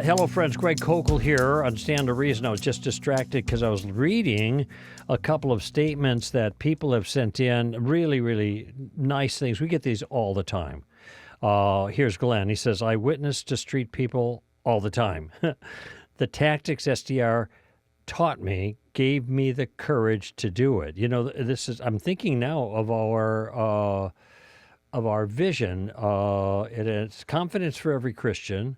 Hello, friends. Greg Koukl here on Stand to Reason. I was just distracted because I was reading a couple of statements that people have sent in. Really, really nice things. We get these all the time. Here's Glenn. He says, I witness to street people all the time. The tactics SDR taught me gave me the courage to do it. You know, this is, I'm thinking now of our vision. It is confidence for every Christian,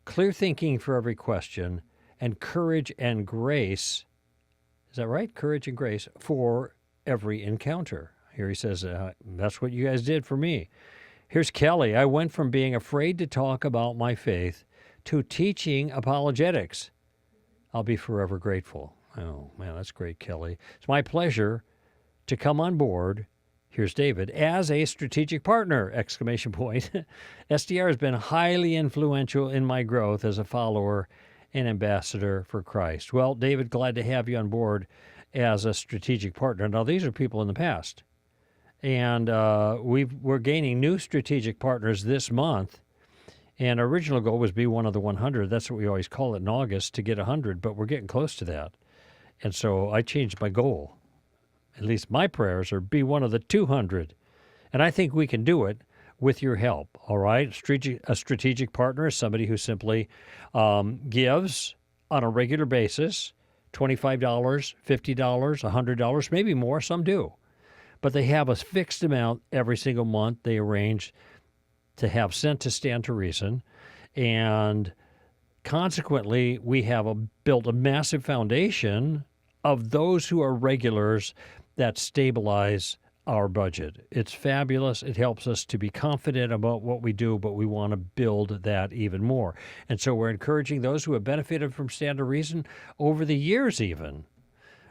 clear thinking for every question, and courage and grace. Is that right? Courage and grace for every encounter. Here he says, that's what you guys did for me. Here's Kelly. I went from being afraid to talk about my faith to teaching apologetics. I'll be forever grateful. Oh, man, that's great, Kelly. It's my pleasure to come on board. Here's David, as a strategic partner, exclamation point. SDR has been highly influential in my growth as a follower and ambassador for Christ. Well, David, glad to have you on board as a strategic partner. Now, these are people in the past. And we're gaining new strategic partners this month. And our original goal was be one of the 100. That's what we always call it in August, to get 100, but we're getting close to that. And so I changed my goal. At least my prayers are be one of the 200. And I think we can do it with your help, all right? A strategic partner is somebody who simply gives on a regular basis $25, $50, $100, maybe more, some do. But they have a fixed amount every single month they arrange to have sent to Stand to Reason. And consequently, we have built a massive foundation of those who are regulars that stabilize our budget. It's fabulous. It helps us to be confident about what we do, but we want to build that even more. And so we're encouraging those who have benefited from Stand to Reason over the years even,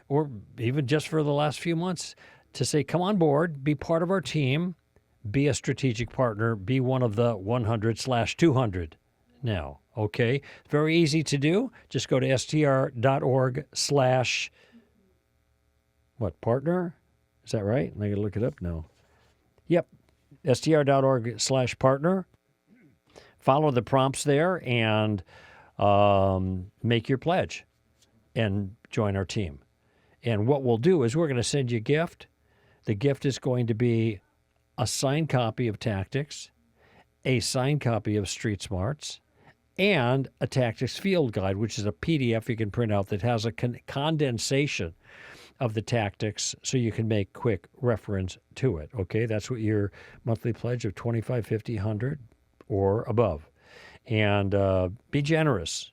or even just for the last few months, to say, come on board, be part of our team, be a strategic partner, be one of the 100/200 now, okay? Very easy to do. Just go to str.org/ what, partner? Is that right? I got to look it up now. Yep, str.org/partner. Follow the prompts there and make your pledge and join our team. And what we'll do is we're going to send you a gift. The gift is going to be a signed copy of Tactics, a signed copy of Street Smarts, and a Tactics Field Guide, which is a PDF you can print out that has a condensation of the tactics so you can make quick reference to it. Okay, that's what your monthly pledge of $25, $50, $100 or above. And be generous.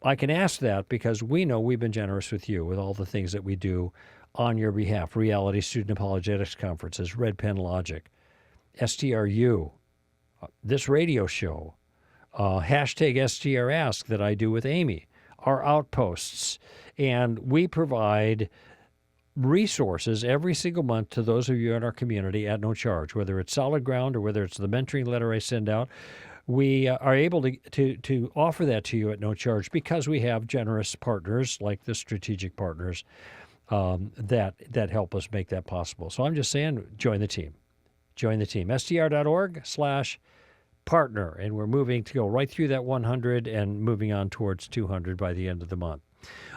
I can ask that because we know we've been generous with you with all the things that we do on your behalf. Reality Student Apologetics Conferences, Red Pen Logic, STRU, this radio show, hashtag STR Ask that I do with Amy, our outposts. And we provide resources every single month to those of you in our community at no charge, whether it's Solid Ground or whether it's the mentoring letter I send out. We are able to offer that to you at no charge because we have generous partners like the strategic partners that help us make that possible. So I'm just saying, join the team. Join the team. str.org/partner. And we're moving to go right through that 100 and moving on towards 200 by the end of the month.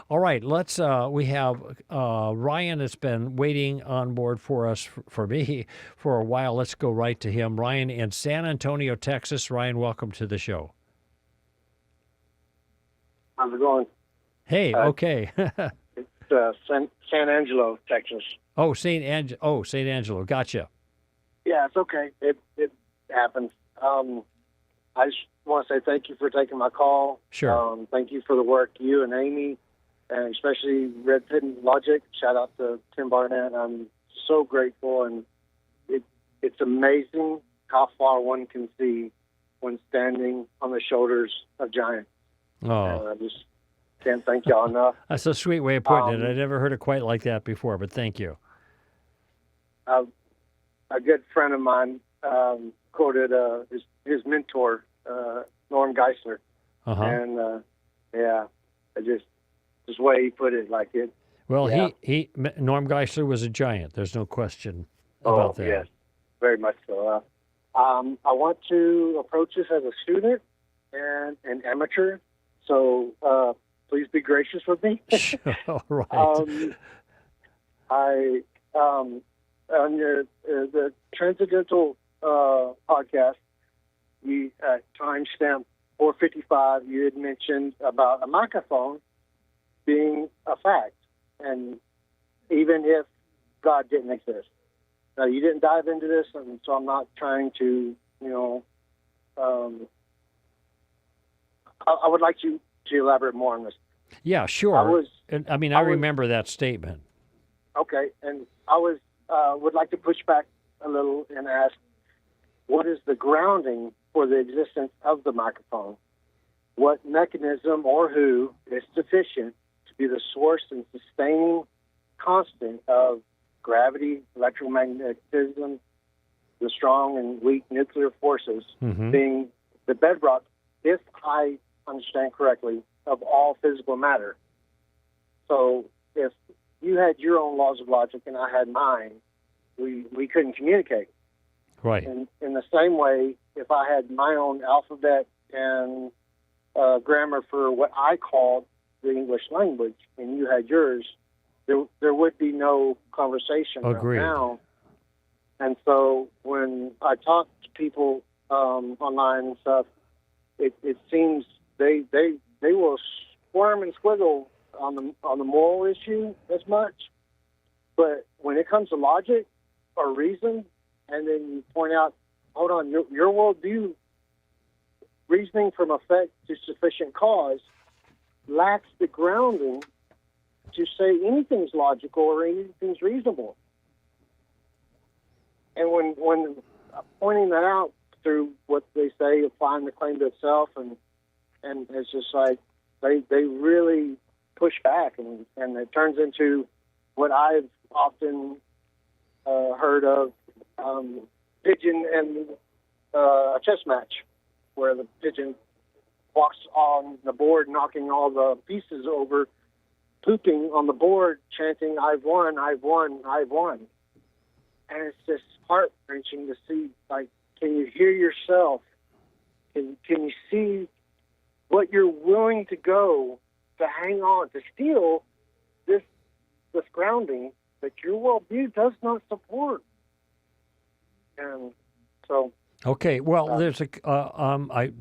All right, let's. We have Ryan that's been waiting on board for us, for me, for a while. Let's go right to him. Ryan in San Antonio, Texas. Ryan, welcome to the show. How's it going? Hey, okay. It's San Angelo, Texas. Oh, St. Angelo. Gotcha. Yeah, it's okay. It happens. I just want to say thank you for taking my call. Sure. Thank you for the work you and Amy, and especially Red Pen Logic. Shout out to Tim Barnett. I'm so grateful, and it's amazing how far one can see when standing on the shoulders of giants. Oh. And I just can't thank y'all enough. That's a sweet way of putting it. I never heard it quite like that before, but thank you. A good friend of mine quoted his mentor, Norm Geisler. Uh-huh. And, just the way he put it, like it. Well, yeah. Norm Geisler was a giant. There's no question about that. Yes, very much so. I want to approach this as a student, and an amateur, so please be gracious with me. All right. I on the transcendental podcast, you at timestamp 4:55, you had mentioned about a microphone being a fact, and even if God didn't exist. Now, you didn't dive into this, and so I'm not trying to, I would like you to elaborate more on this. Yeah, sure. I remember that statement. Okay, and I would like to push back a little and ask, what is the grounding for the existence of the microphone? What mechanism or who is sufficient to be the source and sustaining constant of gravity, electromagnetism, the strong and weak nuclear forces being the bedrock, if I understand correctly, of all physical matter? So if you had your own laws of logic and I had mine, we couldn't communicate. Right. In the same way, if I had my own alphabet and grammar for what I called the English language and you had yours, there would be no conversation Agreed. right now. And so when I talk to people online and stuff, it seems they will squirm and squiggle on the moral issue as much, but when it comes to logic or reason, and then you point out, hold on, your worldview, reasoning from effect to sufficient cause, lacks the grounding to say anything's logical or anything's reasonable. And when pointing that out through what they say, applying the claim to itself, and it's just like they really push back, and it turns into what I've often heard of, pigeon and a chess match, where the pigeon walks on the board, knocking all the pieces over, pooping on the board, chanting, "I've won, I've won, I've won." And it's just heart-wrenching to see, like, can you hear yourself? Can you see what you're willing to go to hang on, to steal this grounding that your worldview does not support? And so... Okay, well, there's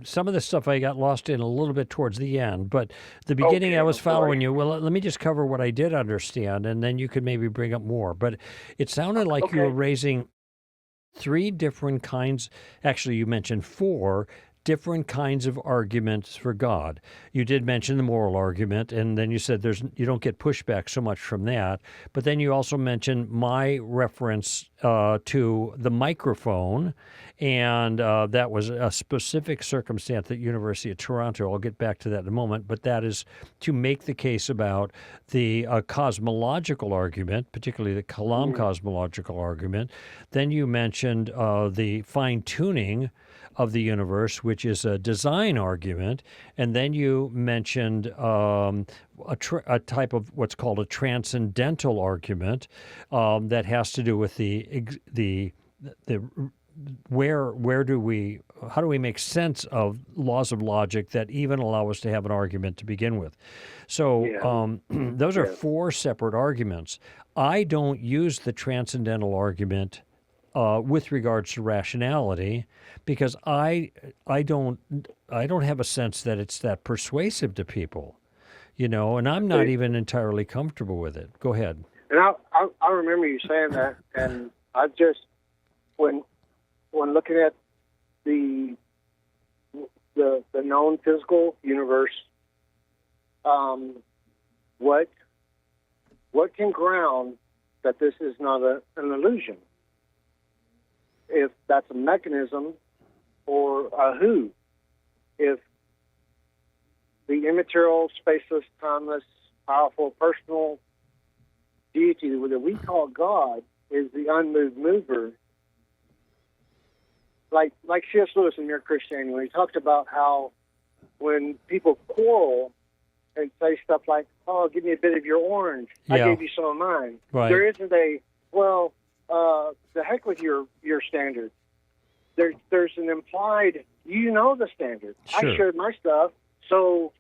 some of the stuff I got lost in a little bit towards the end, but the beginning I was following you. Well, let me just cover what I did understand, and then you could maybe bring up more. But it sounded like you were raising three different kinds. Actually, you mentioned four different kinds of arguments for God. You did mention the moral argument, and then you said you don't get pushback so much from that. But then you also mentioned my reference to the microphone, and that was a specific circumstance at University of Toronto. I'll get back to that in a moment, but that is to make the case about the cosmological argument, particularly the Kalam cosmological argument. Then you mentioned the fine-tuning of the universe, which is a design argument, and then you mentioned a type of what's called a transcendental argument that has to do with the how do we make sense of laws of logic that even allow us to have an argument to begin with? So those are four separate arguments. I don't use the transcendental argument with regards to rationality, because I don't have a sense that it's that persuasive to people, and I'm not even entirely comfortable with it. Go ahead. And I remember you saying that, and I just when looking at the known physical universe, what can ground that this is not an illusion? If that's a mechanism or a who, if the immaterial, spaceless, timeless, powerful, personal deity that we call God is the unmoved mover, like C.S. Lewis in Mere Christianity, when he talked about how when people quarrel and say stuff like, "Oh, give me a bit of your orange, I gave you some of mine," right. There isn't the heck with your standard. There's an implied you know the standard. Sure. I shared my stuff, so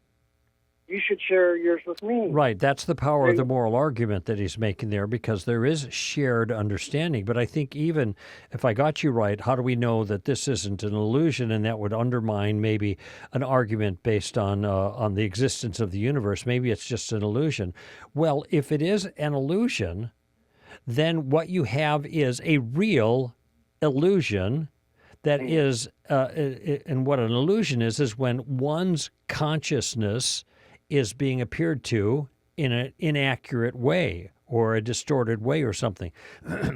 you should share yours with me. Right. That's the power of the moral argument that he's making there, because there is shared understanding. But I think even if I got you right, how do we know that this isn't an illusion, and that would undermine maybe an argument based on the existence of the universe? Maybe it's just an illusion. Well, if it is an illusion, then what you have is a real illusion that is, and what an illusion is when one's consciousness is being appeared to in an inaccurate way or a distorted way or something.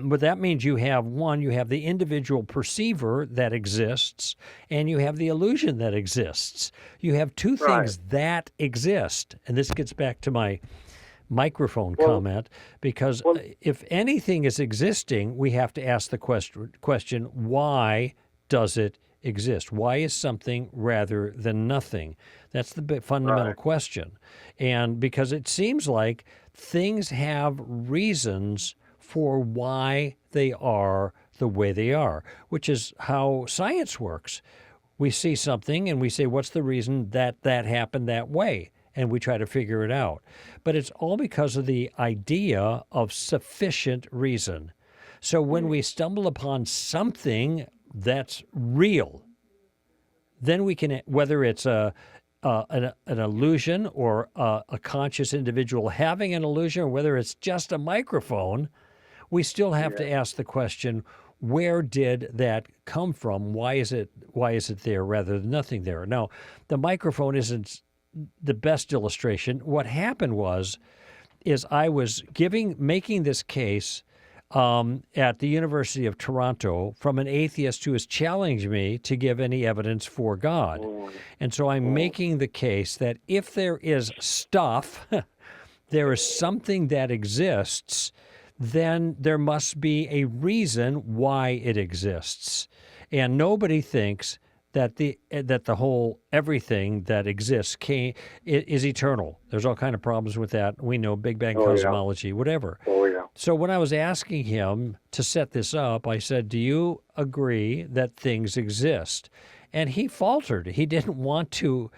But that means you have the individual perceiver that exists, and you have the illusion that exists. You have two things that exist. And this gets back to my microphone comment, because if anything is existing, we have to ask the question, why does it exist? Why is something rather than nothing? That's the fundamental question. And because it seems like things have reasons for why they are the way they are, which is how science works. We see something and we say, what's the reason that happened that way? And we try to figure it out. But it's all because of the idea of sufficient reason. So when we stumble upon something that's real, then we can, whether it's an illusion or a conscious individual having an illusion, or whether it's just a microphone, we still have to ask the question, where did that come from? Why is it there rather than nothing there? Now, the microphone isn't the best illustration. What happened is I was making this case at the University of Toronto from an atheist who has challenged me to give any evidence for God. And so I'm making the case that if there is stuff, there is something that exists, then there must be a reason why it exists. And nobody thinks that the whole everything that exists is eternal. There's all kind of problems with that. We know Big Bang cosmology, whatever. So when I was asking him to set this up, I said, do you agree that things exist? And he faltered. He didn't want to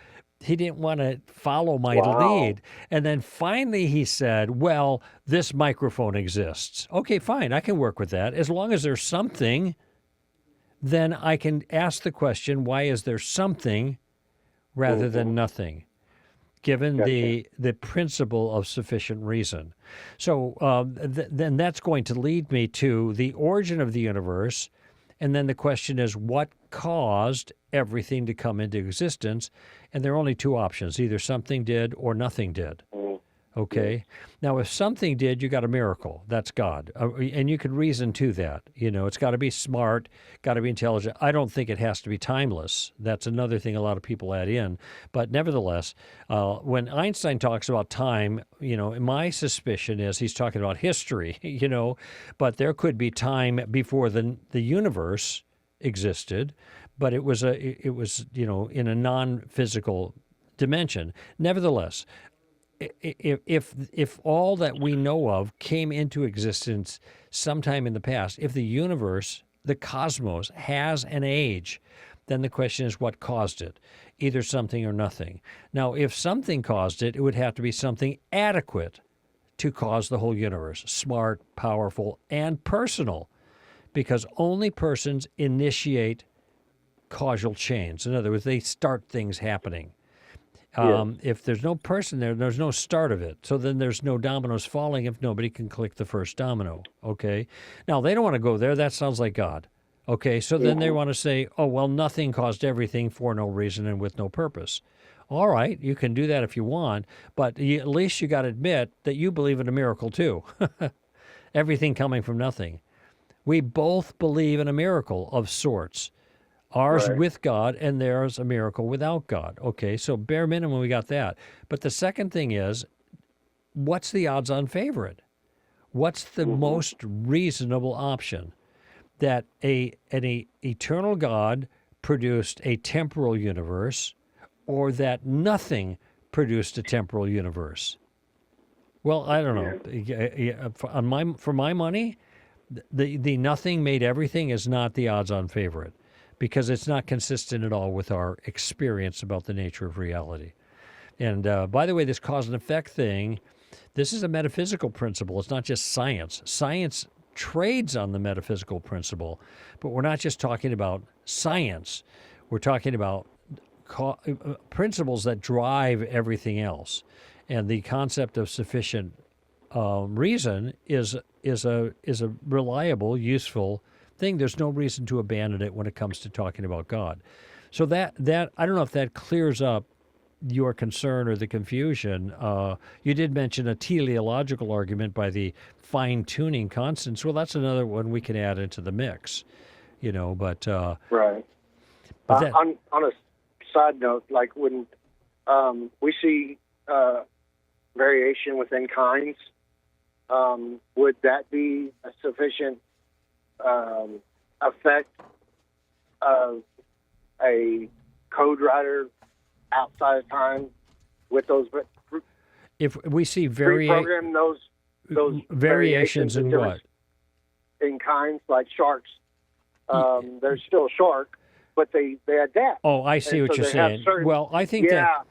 follow my lead. And then finally he said, well, this microphone exists. Okay, fine, I can work with that. As long as there's something, then I can ask the question, why is there something rather than nothing, given the principle of sufficient reason? So then that's going to lead me to the origin of the universe, and then the question is, what caused everything to come into existence? And there are only two options, either something did or nothing did. Okay. Now, if something did, you got a miracle. That's God. And you could reason to that. It's got to be smart, got to be intelligent. I don't think it has to be timeless. That's another thing a lot of people add in. But nevertheless, when Einstein talks about time, my suspicion is he's talking about history, but there could be time before the universe existed, but it was in a non-physical dimension. Nevertheless, if all that we know of came into existence sometime in the past, if the universe, the cosmos, has an age, then the question is, what caused it? Either something or nothing. Now, if something caused it, it would have to be something adequate to cause the whole universe, smart, powerful, and personal, because only persons initiate causal chains. In other words, they start things happening. If there's no person there, there's no start of it. So then there's no dominoes falling if nobody can click the first domino, okay? Now, they don't want to go there. That sounds like God, okay? So then they want to say, oh, well, nothing caused everything for no reason and with no purpose. All right, you can do that if you want, but at least you got to admit that you believe in a miracle too. Everything coming from nothing. We both believe in a miracle of sorts. Ours with God, and theirs a miracle without God. Okay, so bare minimum, we got that. But the second thing is, what's the odds-on favorite? What's the most reasonable option? That an eternal God produced a temporal universe, or that nothing produced a temporal universe? Well, I don't know. For my money, the nothing made everything is not the odds-on favorite. because it's not consistent at all with our experience about the nature of reality. And by the way, this cause and effect thing, this is a metaphysical principle. It's not just science. Science trades on the metaphysical principle, but we're not just talking about science. We're talking about principles that drive everything else. And the concept of sufficient reason is a reliable, useful thing. There's no reason to abandon it when it comes to talking about God. So that I don't know if that clears up your concern or the confusion. You did mention a teleological argument by the fine-tuning constants. Well, that's another one we can add into the mix, but right. But that, on a side note, like when we see variation within kinds, would that be a sufficient effect of a code writer outside of time with those? if we see Reprogram those variations in what? In kinds, like sharks. They're still a shark, but they adapt. Oh, I see what you're saying. Well, I think that...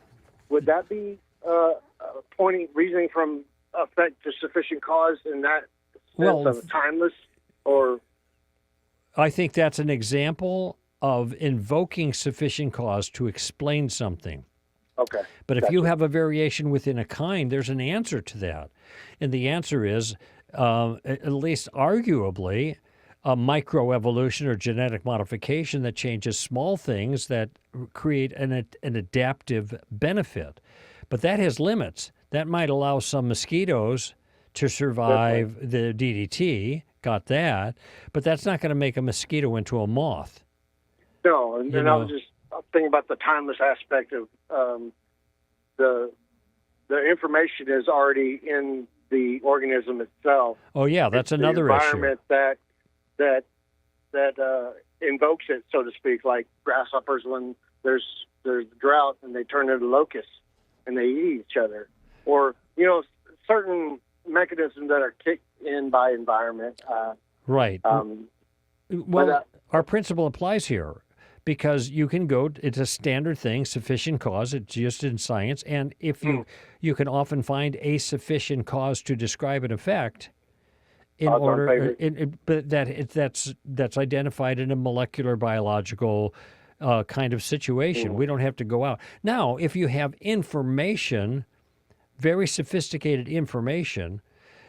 Would that be reasoning from effect to sufficient cause in that sense of timeless, or... I think that's an example of invoking sufficient cause to explain something. Okay. But if you have a variation within a kind, there's an answer to that. And the answer is, at least arguably, a microevolution or genetic modification that changes small things that create an adaptive benefit. But that has limits. That might allow some mosquitoes to survive the DDT, got that, but that's not going to make a mosquito into a moth. No, and I was just thinking about the timeless aspect of the information is already in the organism itself. Oh yeah, that's it's another the environment issue. that invokes it, so to speak, like grasshoppers when there's drought and they turn into locusts and they eat each other, or certain mechanisms that are kicked in by environment. Right. Our principle applies here because you can go, it's a standard thing, sufficient cause, it's used in science, and if you can often find a sufficient cause to describe an effect in order, but that's identified in a molecular biological kind of situation. We don't have to go out. Now, if you have information, very sophisticated information,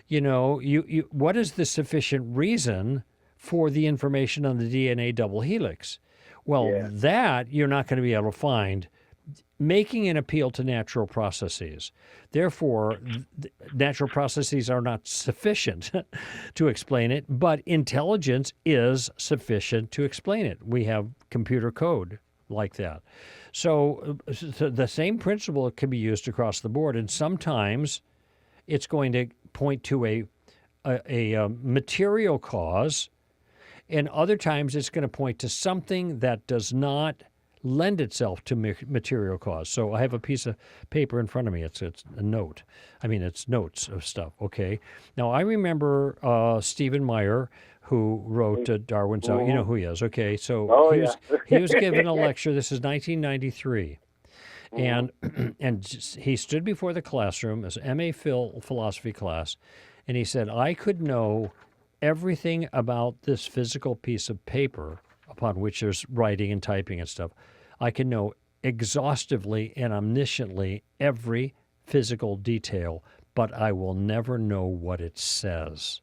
you what is the sufficient reason for the information on the DNA double helix? Well, that you're not going to be able to find making an appeal to natural processes. Therefore, natural processes are not sufficient to explain it, but intelligence is sufficient to explain it. We have computer code like that. So the same principle can be used across the board, and sometimes it's going to point to a material cause, and other times it's going to point to something that does not lend itself to material cause. So I have a piece of paper in front of me. It's a note. It's notes of stuff, okay? Now, I remember Stephen Meyer, who wrote Darwin's Out. You know who he is, okay? So he was given a lecture. This is 1993. And he stood before the classroom as MA Phil philosophy class, and he said, I could know everything about this physical piece of paper upon which there's writing and typing and stuff. I can know exhaustively and omnisciently every physical detail, but I will never know what it says.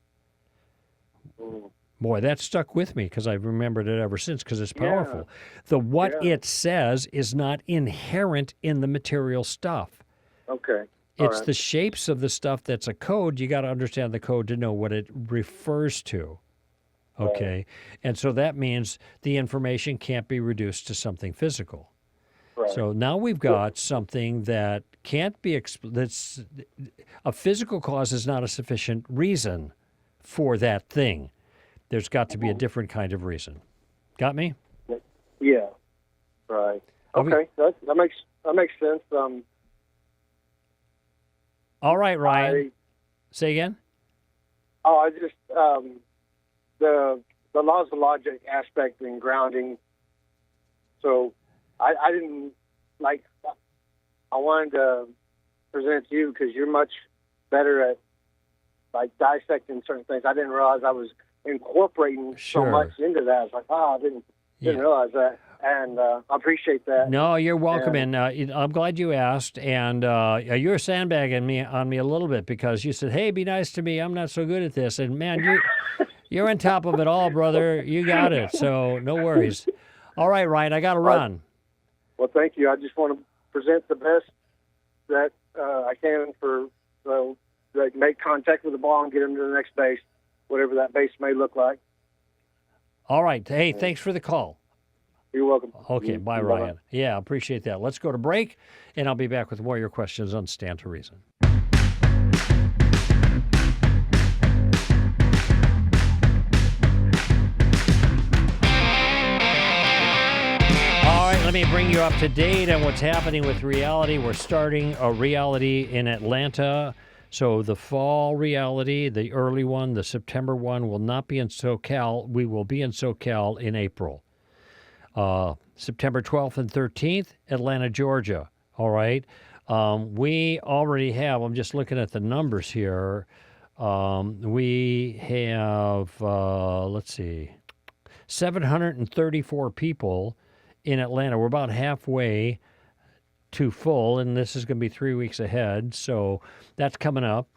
Boy, that stuck with me because I've remembered it ever since because it's powerful. The what it says is not inherent in the material stuff. Okay. It's the shapes of the stuff that's a code. You got to understand the code to know what it refers to. Okay. Right. And so that means the information can't be reduced to something physical. Right. So now we've got something that can't be that's a physical cause is not a sufficient reason for that thing. There's got to be a different kind of reason. Got me? Yeah. Right. Okay. That makes sense. All right, Ryan. Say again? I just the laws of logic aspect and grounding So I didn't like. I wanted to present to you because you're much better at like dissecting certain things. I didn't realize I was incorporating so Sure. much into that. I was like, I didn't Yeah. realize that, and I appreciate that. No, you're welcome, And and I'm glad you asked. And you were sandbagging me on me a little bit because you said, "Hey, be nice to me. I'm not so good at this." And man, you're on top of it all, brother. You got it. So no worries. All right, Ryan, I got to run. well, thank you. I just want to present the best that I can for like make contact with the ball and get them to the next base, whatever that base may look like. All right. Hey, thanks for the call. You're welcome. Okay, bye, Bye-bye. Ryan. Yeah, appreciate that. Let's go to break, and I'll be back with more of your questions on Stand to Reason. All right, let me bring you up to date on what's happening with reality. We're starting a reality in Atlanta. So the fall reality, the early one, the September one, will not be in SoCal. We will be in SoCal in April. September 12th and 13th, Atlanta, Georgia. All right. We already have, I'm just looking at the numbers here. We have, let's see, 734 people in Atlanta. We're about halfway to full, and this is going to be 3 weeks ahead. So that's coming up.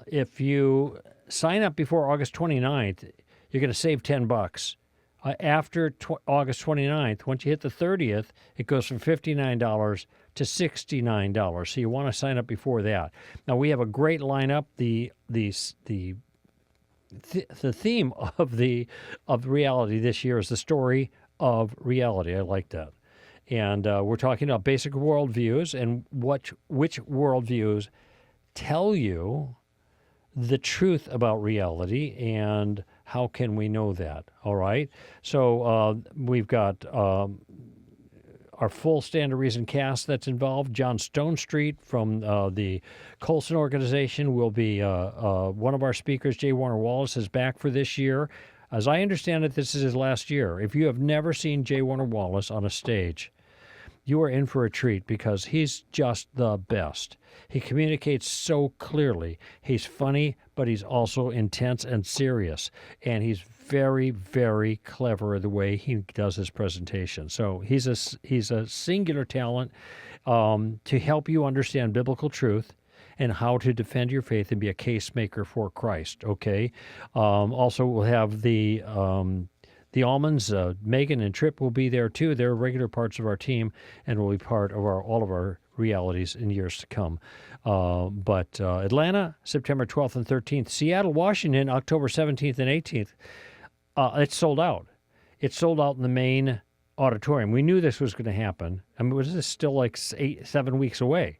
If you sign up before August 29th, you're going to save $10. After August 29th, once you hit the 30th, it goes from $59 to $69. So you want to sign up before that. Now we have a great lineup. The theme of reality this year is the story of reality. I like that. And we're talking about basic worldviews and which worldviews tell you the truth about reality and how can we know that, all right? So we've got our full Stand to Reason cast that's involved. John Stonestreet from the Colson organization will be one of our speakers. J. Warner Wallace is back for this year. As I understand it, this is his last year. If you have never seen J. Warner Wallace on a stage, you are in for a treat because he's just the best. He communicates so clearly. He's funny, but he's also intense and serious. And he's very, very clever the way he does his presentation. So he's a singular talent to help you understand biblical truth and how to defend your faith and be a case maker for Christ, okay? Also, we'll have the Almonds, Megan and Tripp will be there too. They're regular parts of our team and will be part of all of our realities in years to come. But Atlanta, September 12th and 13th. Seattle, Washington, October 17th and 18th. It's sold out. It's sold out in the main auditorium. We knew this was going to happen. I mean, this is still like 7 weeks away.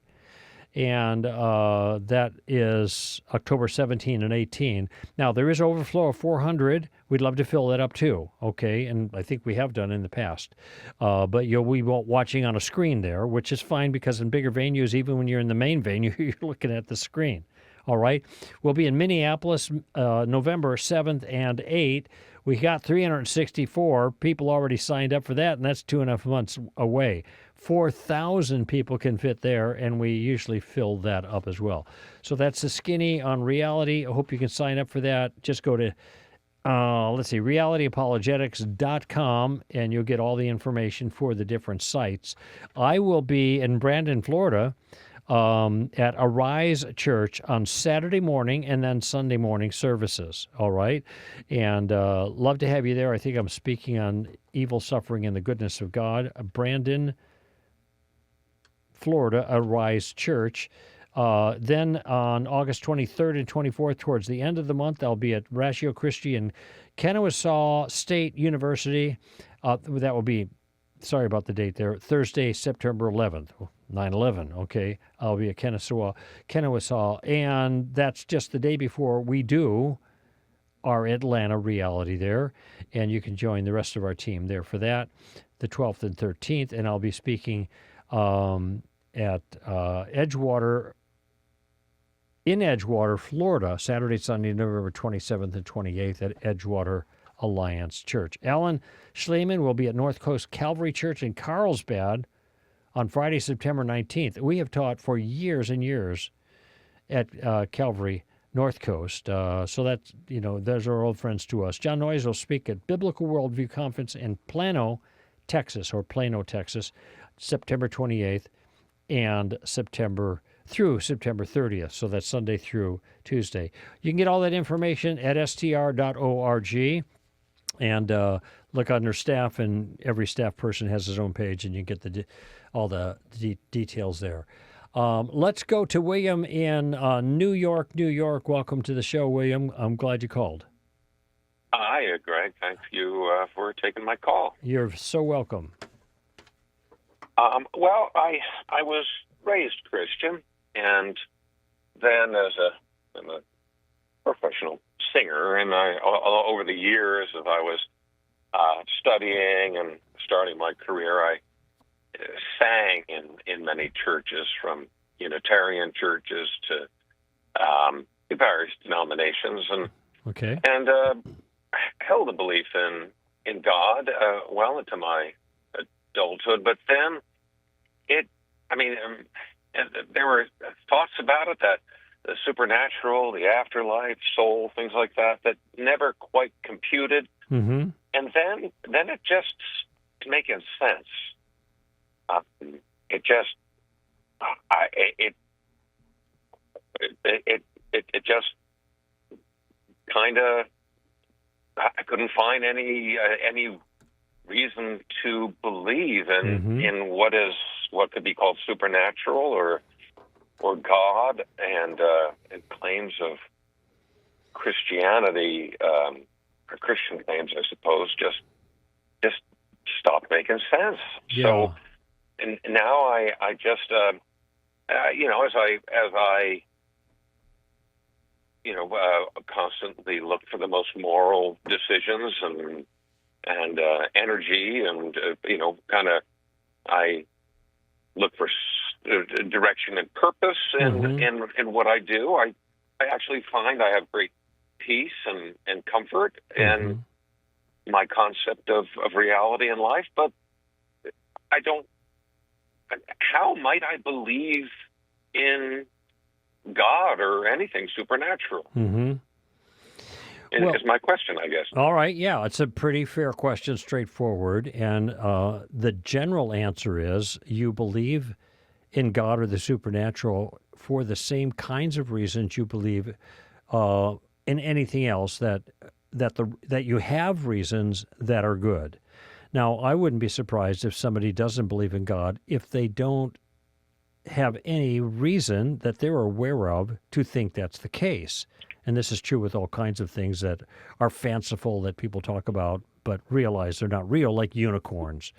And that is October 17 and 18. Now, there is overflow of 400. We'd love to fill that up too, okay? And I think we have done in the past. But you'll be watching on a screen there, which is fine because in bigger venues, even when you're in the main venue, you're looking at the screen, all right? We'll be in Minneapolis November 7th and 8th. We got 364 people already signed up for that, and that's 2.5 months away. 4,000 people can fit there, and we usually fill that up as well. So that's the skinny on reality. I hope you can sign up for that. Just go to, realityapologetics.com, and you'll get all the information for the different sites. I will be in Brandon, Florida, at Arise Church on Saturday morning and then Sunday morning services, all right? And love to have you there. I think I'm speaking on evil, suffering, and the goodness of God. Brandon, Florida, Arise Church. Then on August 23rd and 24th, towards the end of the month, I'll be at Ratio Christi in Kennesaw State University. That will be, sorry about the date there, Thursday, September 11th, 9/11, okay? I'll be at Kennesaw, and that's just the day before we do our Atlanta reality there, and you can join the rest of our team there for that, the 12th and 13th, and I'll be speaking at Edgewater, Florida, Saturday, Sunday, November 27th and 28th at Edgewater Alliance Church. Alan Schleman will be at North Coast Calvary Church in Carlsbad on Friday, September 19th. We have taught for years and years at Calvary North Coast. So that's, those are old friends to us. John Noyes will speak at Biblical Worldview Conference in Plano, Texas, September 28th and through September 30th. So that's Sunday through Tuesday. You can get all that information at str.org and look under staff, and every staff person has his own page, and you get all the details there. Let's go to William in New York, New York. Welcome to the show, William. I'm glad you called. Hi, Greg. Thank you for taking my call. You're so welcome. Well, I was raised Christian, and then I'm a professional singer, and over the years as I was studying and starting my career, I sang in many churches, from Unitarian churches to various denominations, and held a belief in God well into my adulthood. But then there were thoughts about it, that the supernatural, the afterlife, soul, things like that never quite computed. Mm-hmm. And then it just making sense. It just kind of, I couldn't find any reason to believe in what could be called supernatural or God, and claims of Christianity, or Christian claims, I suppose, just stopped making sense. Yeah. So, and now I just as I constantly look for the most moral decisions and energy, and I look for direction and purpose in what I do. I actually find I have great peace and comfort in my concept of reality and life, but I don't. How might I believe in God or anything supernatural? Mm-hmm. Is my question, I guess. All right, yeah, it's a pretty fair question, straightforward, and the general answer is you believe in God or the supernatural for the same kinds of reasons you believe in anything else, that you have reasons that are good. Now, I wouldn't be surprised if somebody doesn't believe in God if they don't have any reason that they're aware of to think that's the case. And this is true with all kinds of things that are fanciful that people talk about but realize they're not real, like unicorns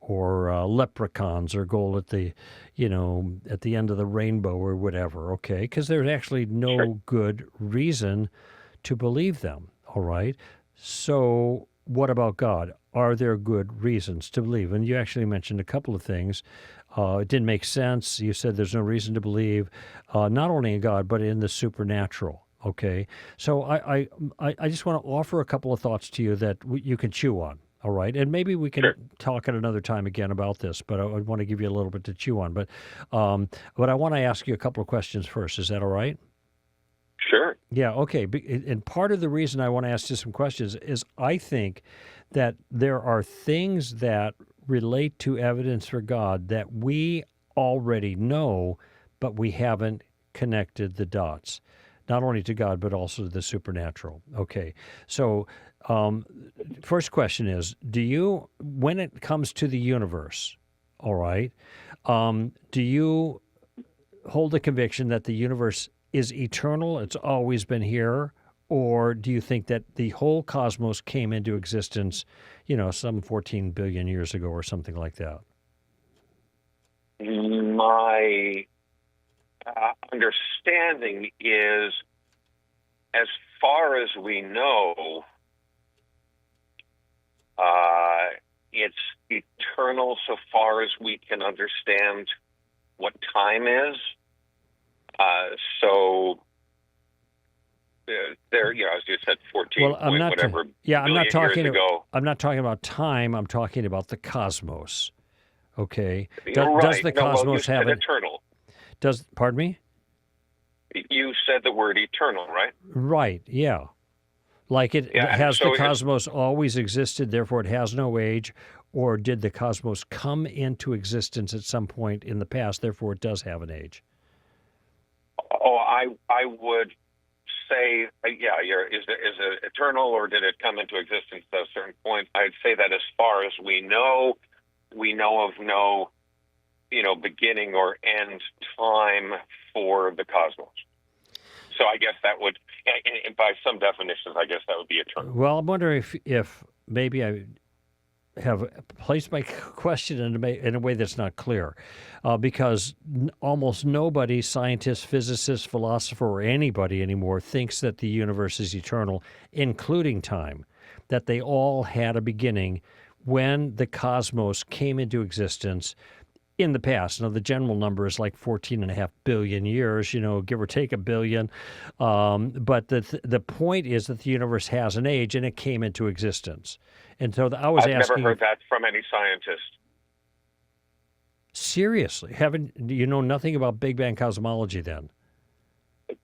or leprechauns or gold at the end of the rainbow or whatever, okay? Because there's actually no good reason to believe them, all right? So what about God? Are there good reasons to believe? And you actually mentioned a couple of things. It didn't make sense. You said there's no reason to believe not only in God, but in the supernatural. Okay, so I just want to offer a couple of thoughts to you that you can chew on, all right? And maybe we can talk at another time again about this, but I want to give you a little bit to chew on. But I want to ask you a couple of questions first. Is that all right? Sure. Yeah, okay. And part of the reason I want to ask you some questions is I think that there are things that relate to evidence for God that we already know, but we haven't connected the dots. Not only to God, but also to the supernatural. Okay, so first question is, when it comes to the universe, all right, do you hold the conviction that the universe is eternal, it's always been here, or do you think that the whole cosmos came into existence, some 14 billion years ago or something like that? My understanding is, as far as we know, it's eternal so far as we can understand what time is. So there, as you said, 14 Well, I'm point not. whatever Yeah, I'm not billion talking. years ago. I'm not talking about time. I'm talking about the cosmos. Okay. You're Does right. the No, well, you cosmos have said an? eternal. Does pardon me? You said the word eternal, right? Right. Yeah. Like Yeah, and has the so it's cosmos always existed, therefore it has no age, or did the cosmos come into existence at some point in the past, therefore it does have an age? I would say, is it eternal, or did it come into existence at a certain point? I'd say that as far as we know of no, beginning or end time for the cosmos. So I guess that would, and by some definitions, I guess that would be eternal. Well, I'm wondering if maybe I have placed my question in a way that's not clear, because almost nobody, scientist, physicist, philosopher, or anybody anymore, thinks that the universe is eternal, including time, that they all had a beginning when the cosmos came into existence in the past. Now, the general number is like 14.5 billion years, give or take a billion. But the point is that the universe has an age and it came into existence. And so I was I've asking. never heard that from any scientist. Seriously, you know nothing about Big Bang cosmology then?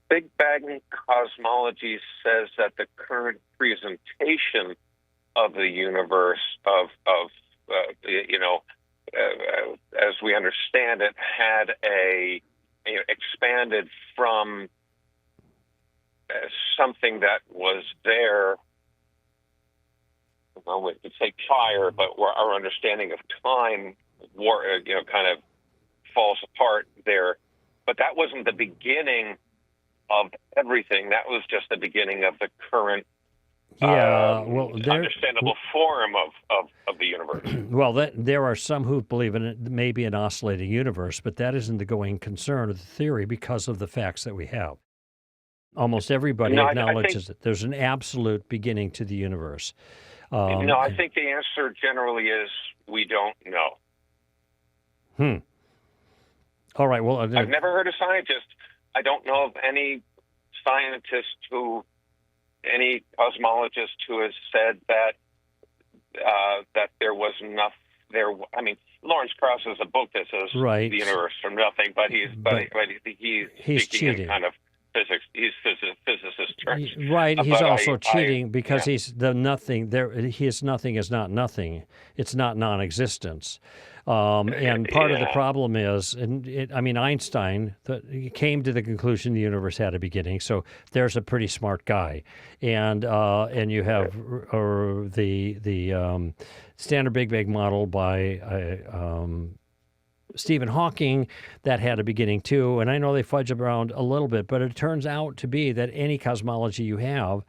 Big Bang cosmology says that the current presentation of the universe, as we understand it, had expanded from something that was there. Well, we could say prior, but our understanding of time, kind of falls apart there. But that wasn't the beginning of everything. That was just the beginning of the current, understandable form of the universe. Well, there are some who believe in it may be an oscillating universe, but that isn't the going concern of the theory because of the facts that we have. Almost everybody acknowledges that there's an absolute beginning to the universe. I think the answer generally is we don't know. All right. Well, I've never heard a scientist. I don't know of any scientist any cosmologist who has said that there was enough there. I mean, Lawrence Krauss has a book that says the universe from nothing, but he's speaking in kind of physics. He's physicist terms. Right. He's also cheating because he's the nothing. His nothing is not nothing. It's not non-existence. And part of the problem is, Einstein came to the conclusion the universe had a beginning. So there's a pretty smart guy, and you have the standard Big Bang model by Stephen Hawking that had a beginning too. And I know they fudge around a little bit, but it turns out to be that any cosmology you have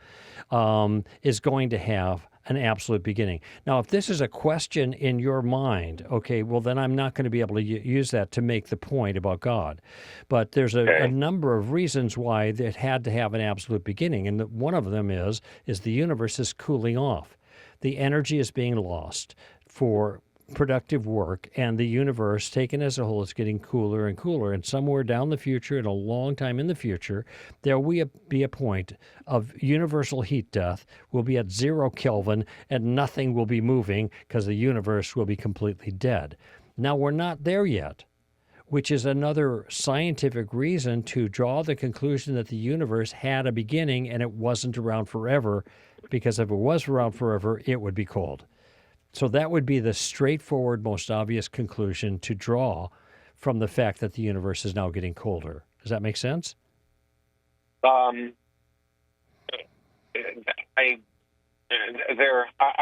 is going to have an absolute beginning. Now, if this is a question in your mind, okay, well, then I'm not going to be able to use that to make the point about God. But there's a number of reasons why it had to have an absolute beginning. And one of them is the universe is cooling off. The energy is being lost for productive work, and the universe taken as a whole is getting cooler and cooler. And somewhere down the future, in a long time in the future, there will be a point of universal heat death. We'll be at 0 Kelvin, and nothing will be moving because the universe will be completely dead. Now, we're not there yet, which is another scientific reason to draw the conclusion that the universe had a beginning and it wasn't around forever, because if it was around forever, it would be cold. So that would be the straightforward, most obvious conclusion to draw from the fact that the universe is now getting colder. Does that make sense? I've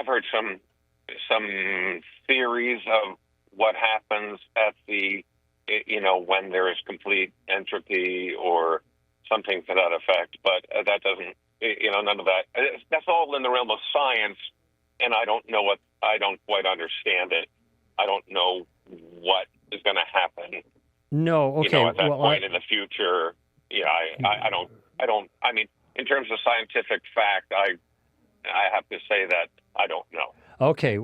heard some theories of what happens at when there is complete entropy or something to that effect, but that doesn't, none of that. That's all in the realm of science, and I don't quite understand it. I don't know what is going to happen. No, okay. At that point in the future, I don't. I mean, in terms of scientific fact, I have to say that I don't know. Okay.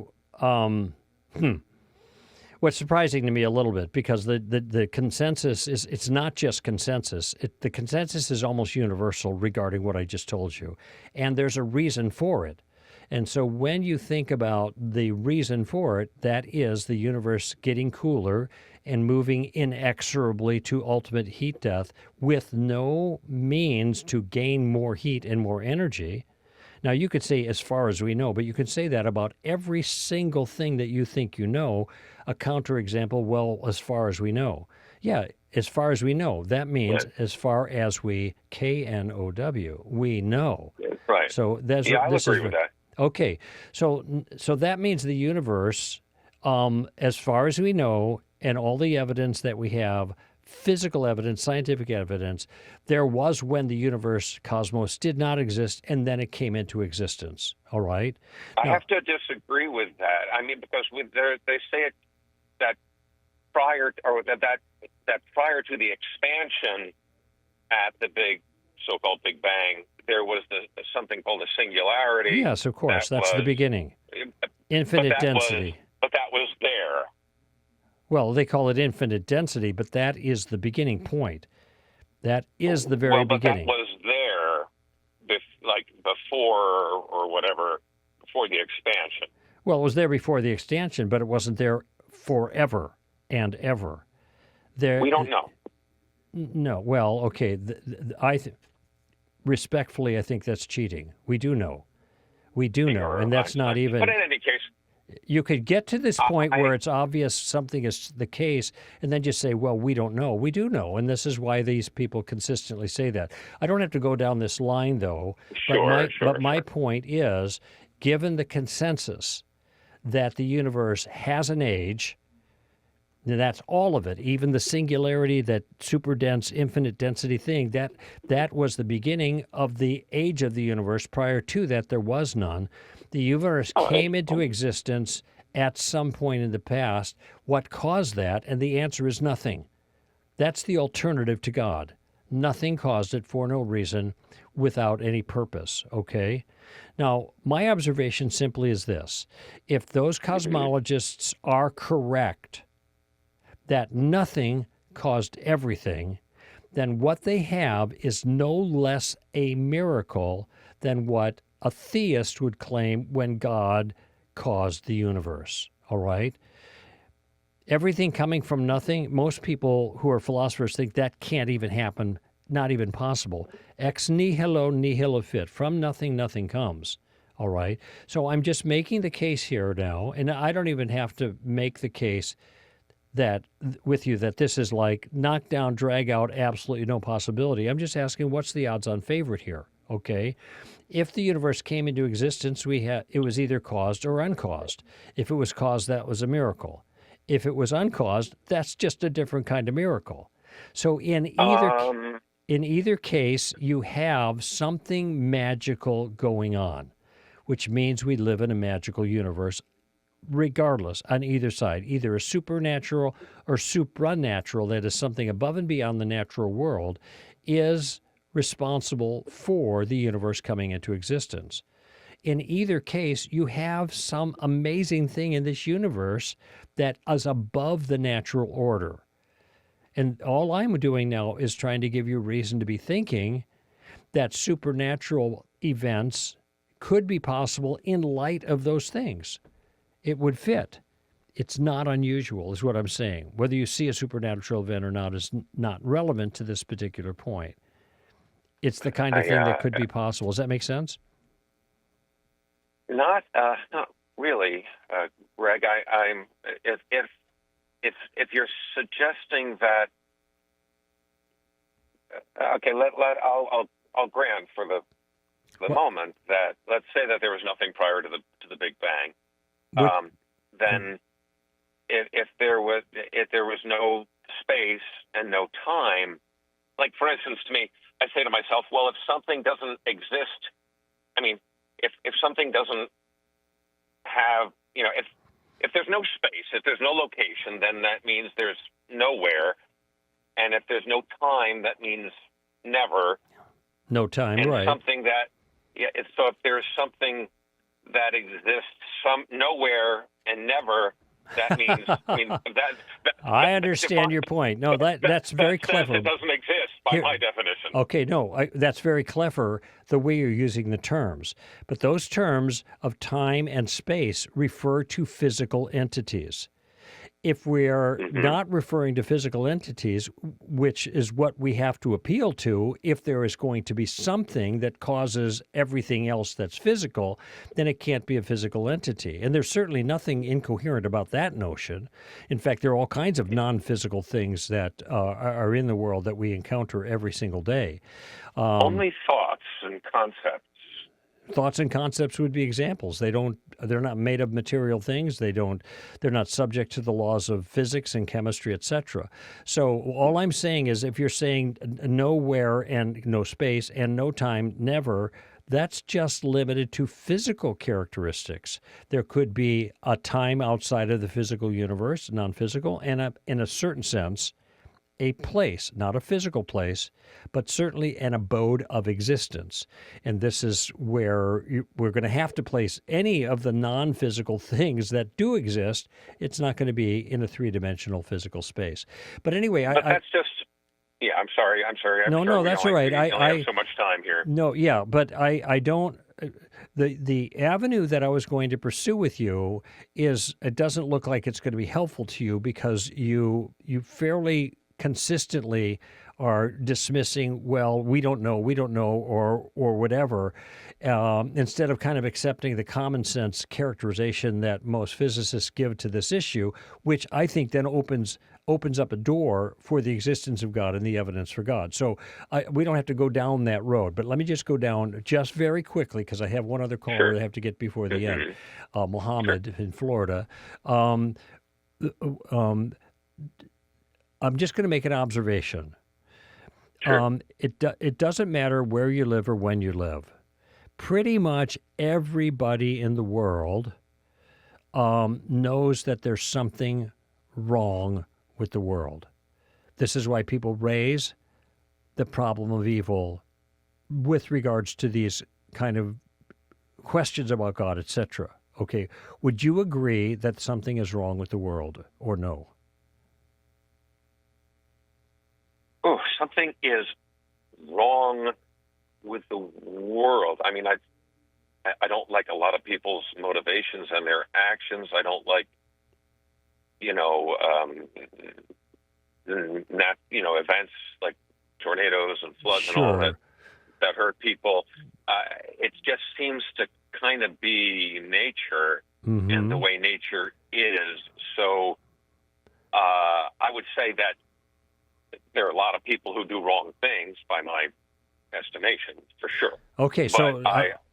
what's surprising to me a little bit, because the consensus is, it's not just consensus. The consensus is almost universal regarding what I just told you. And there's a reason for it. And so when you think about the reason for it, that is the universe getting cooler and moving inexorably to ultimate heat death with no means to gain more heat and more energy. Now, you could say as far as we know, but you could say that about every single thing that you think you know. A counterexample, well, as far as we know. Yeah, as far as we know. That means as far as we, KNOW, we know. Right. So I agree with that. Okay, so that means the universe, as far as we know, and all the evidence that we have, physical evidence, scientific evidence, there was when the universe, cosmos, did not exist, and then it came into existence. All right? I have to disagree with that. I mean, because they say it, that prior to the expansion at the so-called Big Bang, there was something called a singularity. Yes, of course. That's the beginning. Infinite density. But that was there. Well, they call it infinite density, but that is the beginning point. That is the very beginning. That was there, before or whatever, before the expansion. Well, it was there before the expansion, but it wasn't there forever and ever. We don't know. No. Well, okay. Respectfully, I think that's cheating. We do know. We do know, and that's not even... But in any case... You could get to this point where it's obvious something is the case, and then just say, well, we don't know. We do know, and this is why these people consistently say that. I don't have to go down this line, though, but my point is, given the consensus that the universe has an age, and that's all of it, even the singularity, that super dense, infinite density thing, that was the beginning of the age of the universe. Prior to that, there was none. The universe came into existence at some point in the past. What caused that? And the answer is nothing. That's the alternative to God. Nothing caused it for no reason, without any purpose, okay? Now, my observation simply is this. If those cosmologists are correct that nothing caused everything, then what they have is no less a miracle than what a theist would claim when God caused the universe, all right? Everything coming from nothing, most people who are philosophers think that can't even happen, not even possible. Ex nihilo nihilo fit. From nothing, nothing comes, all right? So I'm just making the case here now, and I don't even have to make the case that with you that this is like knock down, drag out, absolutely no possibility. I'm just asking what's the odds-on favorite here, okay? If the universe came into existence, it was either caused or uncaused. If it was caused, that was a miracle. If it was uncaused, that's just a different kind of miracle. So in either case, you have something magical going on, which means we live in a magical universe, regardless, on either side, either a supernatural or supranatural, that is something above and beyond the natural world, is responsible for the universe coming into existence. In either case, you have some amazing thing in this universe that is above the natural order. And all I'm doing now is trying to give you reason to be thinking that supernatural events could be possible in light of those things. It would fit. It's not unusual, is what I'm saying. Whether you see a supernatural event or not is not relevant to this particular point. It's the kind of thing that could be possible. Does that make sense? Not really, Greg. If you're suggesting that, okay, I'll grant for the moment that, let's say that there was nothing prior to the Big Bang. Then if there was no space and no time, like for instance, to me, I say to myself, well, if something doesn't exist, I mean, if something doesn't have, if there's no space, if there's no location, then that means there's nowhere. And if there's no time, that means never. No time, and right. Something that, so if there's something that exists nowhere and never, that means, I understand your point. No, that's very clever. It doesn't exist by my definition. Okay, no, that's very clever the way you're using the terms. But those terms of time and space refer to physical entities. If we're not referring to physical entities, which is what we have to appeal to, if there is going to be something that causes everything else that's physical, then it can't be a physical entity. And there's certainly nothing incoherent about that notion. In fact, there are all kinds of non-physical things that are in the world that we encounter every single day. Only thoughts and concepts. Thoughts and concepts would be examples. They're not made of material things. They're not subject to the laws of physics and chemistry, etc. So all I'm saying is if you're saying nowhere and no space and no time, never, that's just limited to physical characteristics. There could be a time outside of the physical universe, non-physical, and in a certain sense, a place, not a physical place, but certainly an abode of existence. And this is where we're going to have to place any of the non-physical things that do exist. It's not going to be in a three-dimensional physical space. But anyway, that's just. Yeah, I'm sorry. No, that's all right. I have so much time here. No, yeah, but I don't. The avenue that I was going to pursue with you is it doesn't look like it's going to be helpful to you because you fairly consistently are dismissing, well, we don't know, or whatever, instead of kind of accepting the common sense characterization that most physicists give to this issue, which I think then opens up a door for the existence of God and the evidence for God. So we don't have to go down that road, but let me just go down just very quickly because I have one other caller that I have to get before the end, Mohammed in Florida. I'm just going to make an observation. Sure. It doesn't matter where you live or when you live. Pretty much everybody in the world knows that there's something wrong with the world. This is why people raise the problem of evil with regards to these kind of questions about God, etc. Okay, would you agree that something is wrong with the world or no? Oh, something is wrong with the world. I mean, I don't like a lot of people's motivations and their actions. I don't like, events like tornadoes and floods and all that hurt people. It just seems to kind of be nature and the way nature is. So I would say that there are a lot of people who do wrong things by my estimation, for sure. Okay, so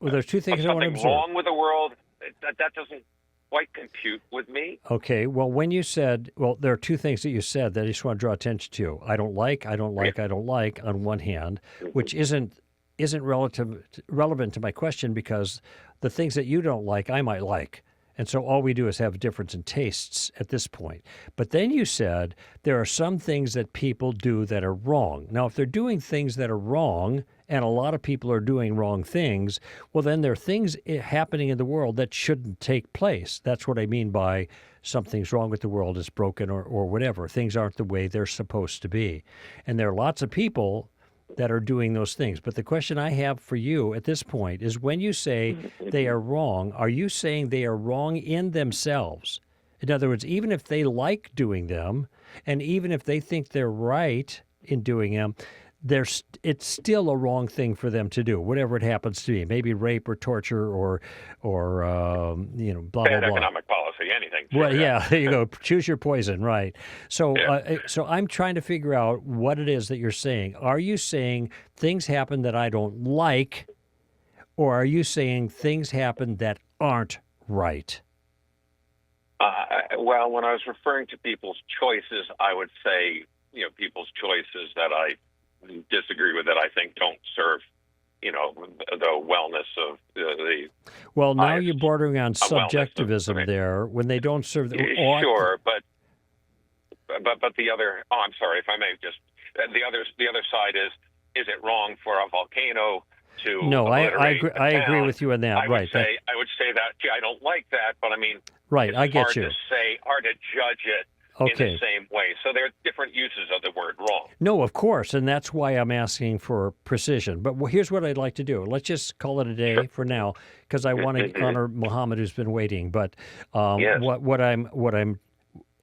there's two things I want to observe. Something wrong with the world, that doesn't quite compute with me. Okay, well, when you said, there are two things that you said that I just want to draw attention to. I don't like on one hand, which isn't relevant to my question because the things that you don't like, I might like. And so all we do is have a difference in tastes at this point. But then you said there are some things that people do that are wrong. Now, if they're doing things that are wrong, and a lot of people are doing wrong things, well, then there are things happening in the world that shouldn't take place. That's what I mean by something's wrong with the world, it's broken or whatever. Things aren't the way they're supposed to be. And there are lots of people that are doing those things. But the question I have for you at this point is when you say they are wrong, are you saying they are wrong in themselves? In other words, even if they like doing them, and even if they think they're right in doing them, it's still a wrong thing for them to do, whatever it happens to be. Maybe rape or torture or blah, blah, blah. Bad economic policy, anything. Well, yeah, there you go. Choose your poison, right. So so I'm trying to figure out what it is that you're saying. Are you saying things happen that I don't like, or are you saying things happen that aren't right? Well, when I was referring to people's choices, I would say, people's choices that I disagree with, that I think don't serve, the wellness of the. Well, now you're bordering on subjectivism there when they don't serve the. Sure, but the other. Oh, I'm sorry if I may just. The other side is it wrong for a volcano to No, I alliterate agree. a I agree town, with you on that. I would Right. say that. Gee, I don't like that, but I mean, Right. it's I get hard you. to say, hard to judge it in Okay. the same way. So there are different uses of the word wrong. No, of course, and that's why I'm asking for precision. But here's what I'd like to do. Let's just call it a day for now, because I want to honor Muhammad, who's been waiting. But Yes. what I'm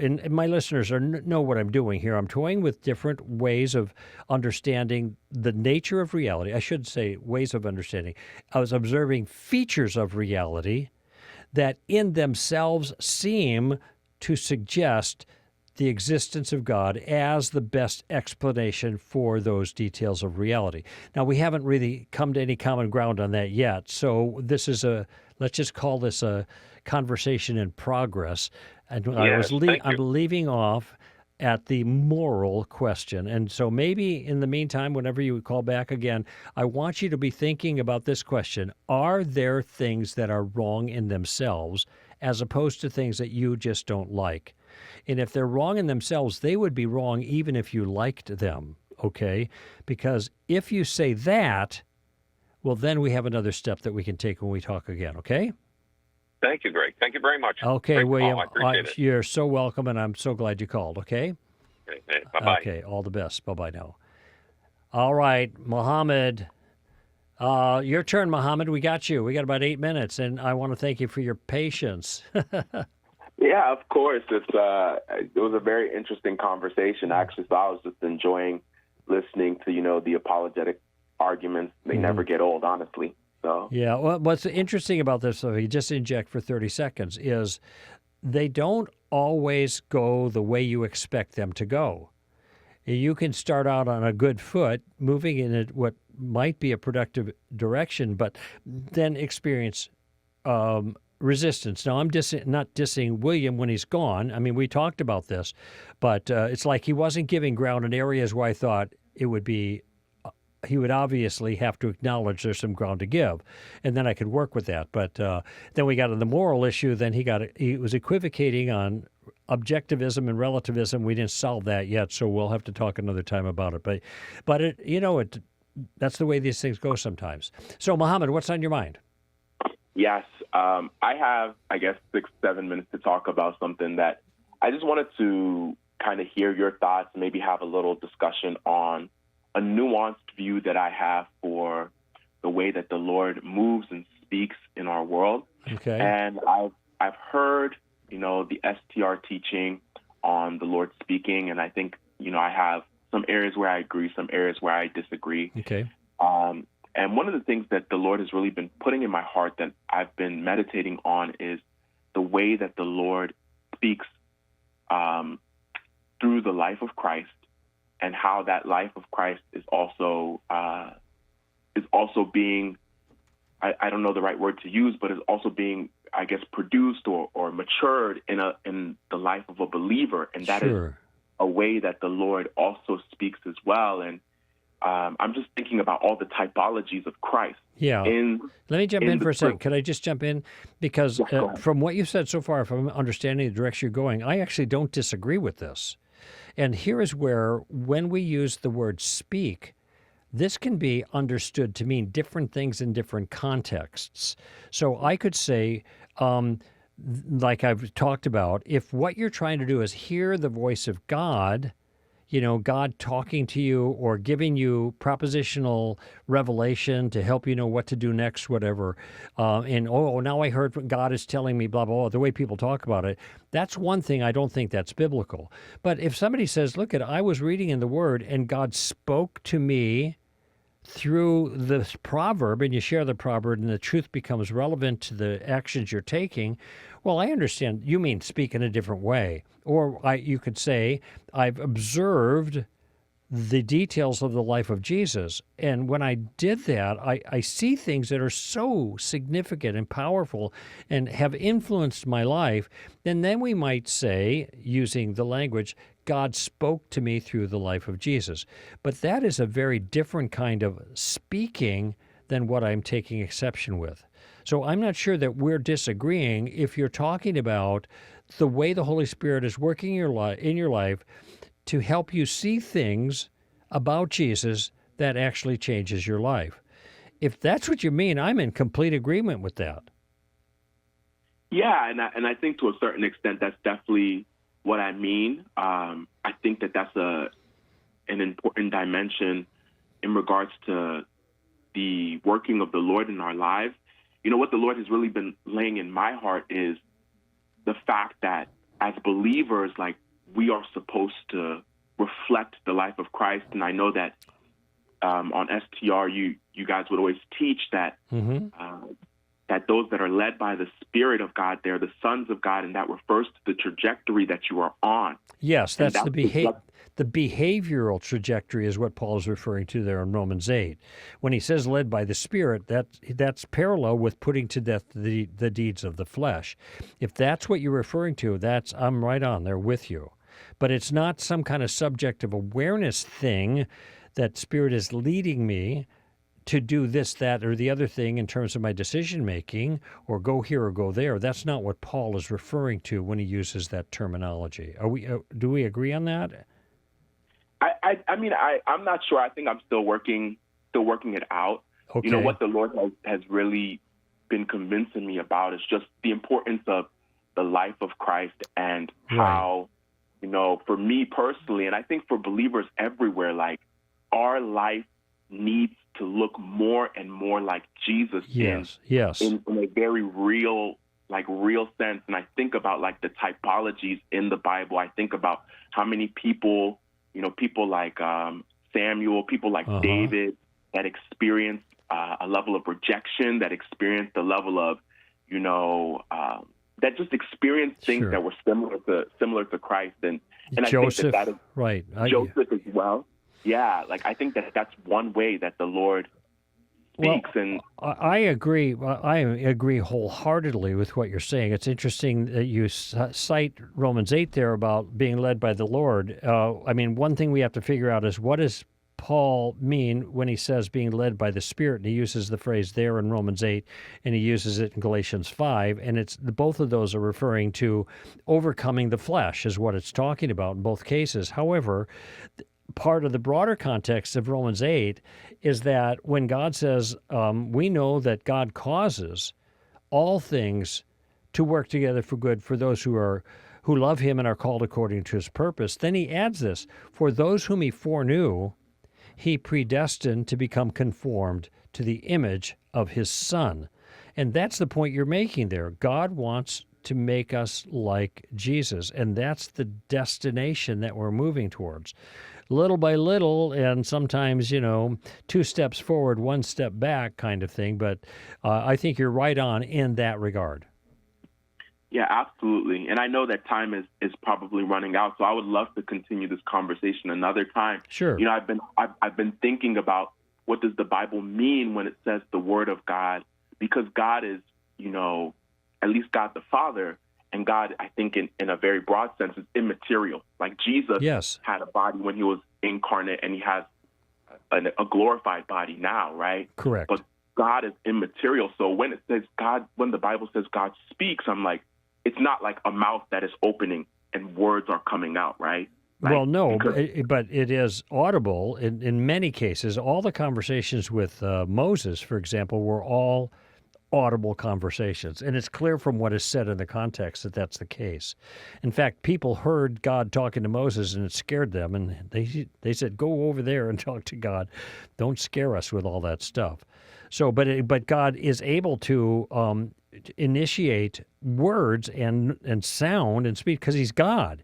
and my listeners know what I'm doing here. I'm toying with different ways of understanding the nature of reality. I should say ways of understanding. I was observing features of reality that in themselves seem to suggest the existence of God as the best explanation for those details of reality. Now, we haven't really come to any common ground on that yet, so this is let's just call this a conversation in progress. And Yes, thank I'm you. leaving off at the moral question. And so maybe in the meantime, whenever you call back again, I want you to be thinking about this question. Are there things that are wrong in themselves as opposed to things that you just don't like? And if they're wrong in themselves, they would be wrong even if you liked them, okay? Because if you say that, well, then we have another step that we can take when we talk again, okay? Thank you, Greg. Thank you very much. Okay, Great William, call. I appreciate it. you're so welcome, and I'm so glad you called, okay? Okay, bye-bye. Okay, all the best. Bye-bye now. All right, Mohammed. Your turn, Mohammed. We got you. We got about 8 minutes, and I want to thank you for your patience. Yeah, of course. It was a very interesting conversation, actually. So I was just enjoying listening to, the apologetic arguments. They never get old, honestly. So Yeah, well, what's interesting about this, so you just inject for 30 seconds, is they don't always go the way you expect them to go. You can start out on a good foot, moving in what might be a productive direction, but then experience resistance. Now, I'm not dissing William when he's gone. I mean, we talked about this, but it's like he wasn't giving ground in areas where I thought it would be he would obviously have to acknowledge there's some ground to give, and then I could work with that. But then we got to the moral issue. Then he was equivocating on objectivism and relativism. We didn't solve that yet, so we'll have to talk another time about it. But that's the way these things go sometimes. So, Mohammed, what's on your mind? yes, I have, I guess, 6-7 minutes to talk about something that I just wanted to kind of hear your thoughts, maybe have a little discussion on a nuanced view that I have for the way that the Lord moves and speaks in our world. Okay. And I've heard, the STR teaching on the Lord speaking, and I think, I have some areas where I agree, some areas where I disagree. Okay. And one of the things that the Lord has really been putting in my heart that I've been meditating on is the way that the Lord speaks through the life of Christ, and how that life of Christ is also being, I don't know the right word to use, but is also being, I guess, produced or matured in the life of a believer, and that is a way that the Lord also speaks as well. And I'm just thinking about all the typologies of Christ. Yeah. Let me jump in for a second. Could I just jump in? Because from what you've said so far, if I'm understanding the direction you're going, I actually don't disagree with this. And here is where, when we use the word speak, this can be understood to mean different things in different contexts. So I could say, like I've talked about, if what you're trying to do is hear the voice of God, God talking to you or giving you propositional revelation to help you know what to do next, whatever, and now I heard what God is telling me, blah, blah, blah, the way people talk about it, that's one thing. I don't think that's biblical. But if somebody says, look, I was reading in the Word and God spoke to me through the proverb, and you share the proverb and the truth becomes relevant to the actions you're taking, well, I understand you mean speak in a different way. Or you could say, I've observed the details of the life of Jesus. And when I did that, I see things that are so significant and powerful and have influenced my life. And then we might say, using the language, God spoke to me through the life of Jesus. But that is a very different kind of speaking than what I'm taking exception with. So I'm not sure that we're disagreeing if you're talking about the way the Holy Spirit is working in your life to help you see things about Jesus that actually changes your life. if that's what you mean, I'm in complete agreement with that. Yeah, and I think to a certain extent that's definitely what I mean. I think that that's an important dimension in regards to the working of the Lord in our lives. You know, what the Lord has really been laying in my heart is the fact that as believers, like, we are supposed to reflect the life of Christ. And I know that on STR, you guys would always teach that that those that are led by the Spirit of God, they're the sons of God, and that refers to the trajectory that you are on. Yes, that's the behavioral trajectory is what Paul is referring to there in Romans 8. When he says led by the Spirit, that's parallel with putting to death the deeds of the flesh. If that's what you're referring to, I'm right on there with you. But it's not some kind of subjective awareness thing that Spirit is leading me to do this, that, or the other thing in terms of my decision-making, or go here or go there. That's not what Paul is referring to when he uses that terminology. Do we agree on that? I mean, I'm not sure. I think I'm still working it out. Okay. You know, what the Lord has really been convincing me about is just the importance of the life of Christ and how, you know, for me personally, and I think for believers everywhere, like, our life needs to look more and more like Jesus in a very real sense. And I think about, like, the typologies in the Bible. I think about how many people, you know, people like Samuel, people like David, that experienced a level of rejection, that experienced a level of, you know, that just experienced things that were similar to Christ. And Joseph, I think that is Joseph as well. Yeah, like, I think that that's one way that the Lord speaks. Well, and I agree. I agree wholeheartedly with what you're saying. It's interesting that you cite Romans 8 there about being led by the Lord. I mean, one thing we have to figure out is, what does Paul mean when he says being led by the Spirit? And he uses the phrase there in Romans 8, and he uses it in Galatians 5. And both of those are referring to overcoming the flesh is what it's talking about in both cases. However, part of the broader context of Romans 8 is that when God says, we know that God causes all things to work together for good for those who love him and are called according to his purpose, then he adds this: for those whom he foreknew, he predestined to become conformed to the image of his Son. And that's the point you're making there. God wants to make us like Jesus, and that's the destination that we're moving towards. Little by little, and sometimes, you know, 2 steps forward, 1 step back kind of thing. But I think you're right on in that regard. Yeah, absolutely. And I know that time is probably running out, so I would love to continue this conversation another time. Sure. You know, I've been thinking about, what does the Bible mean when it says the Word of God? Because God is, you know, at least God the Father, and God, I think in a very broad sense, is immaterial. Like, Jesus had a body when he was incarnate, and he has a glorified body now, right? Correct. But God is immaterial. So when it says God, when the Bible says God speaks, I'm like, it's not like a mouth that is opening and words are coming out, right? Like, well, no, but it is audible in many cases. All the conversations with Moses, for example, were all audible conversations. And it's clear from what is said in the context that that's the case. In fact, people heard God talking to Moses, and it scared them. And they said, go over there and talk to God. Don't scare us with all that stuff. So, but God is able to initiate words and sound and speak because he's God.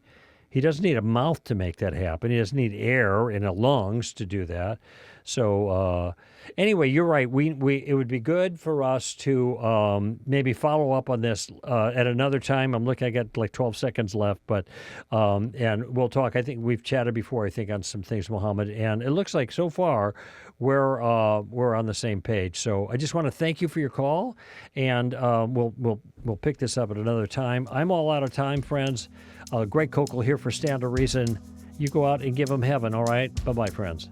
He doesn't need a mouth to make that happen. He doesn't need air in the lungs to do that. So anyway, you're right. It would be good for us to maybe follow up on this at another time. I got like 12 seconds left, but and we'll talk. I think we've chatted before, I think, on some things, Muhammad, and it looks like so far we're on the same page. So I just want to thank you for your call, and we'll pick this up at another time. I'm all out of time, friends. Greg Koukl here for Stand to Reason. You go out and give them heaven, all right? Bye-bye, friends.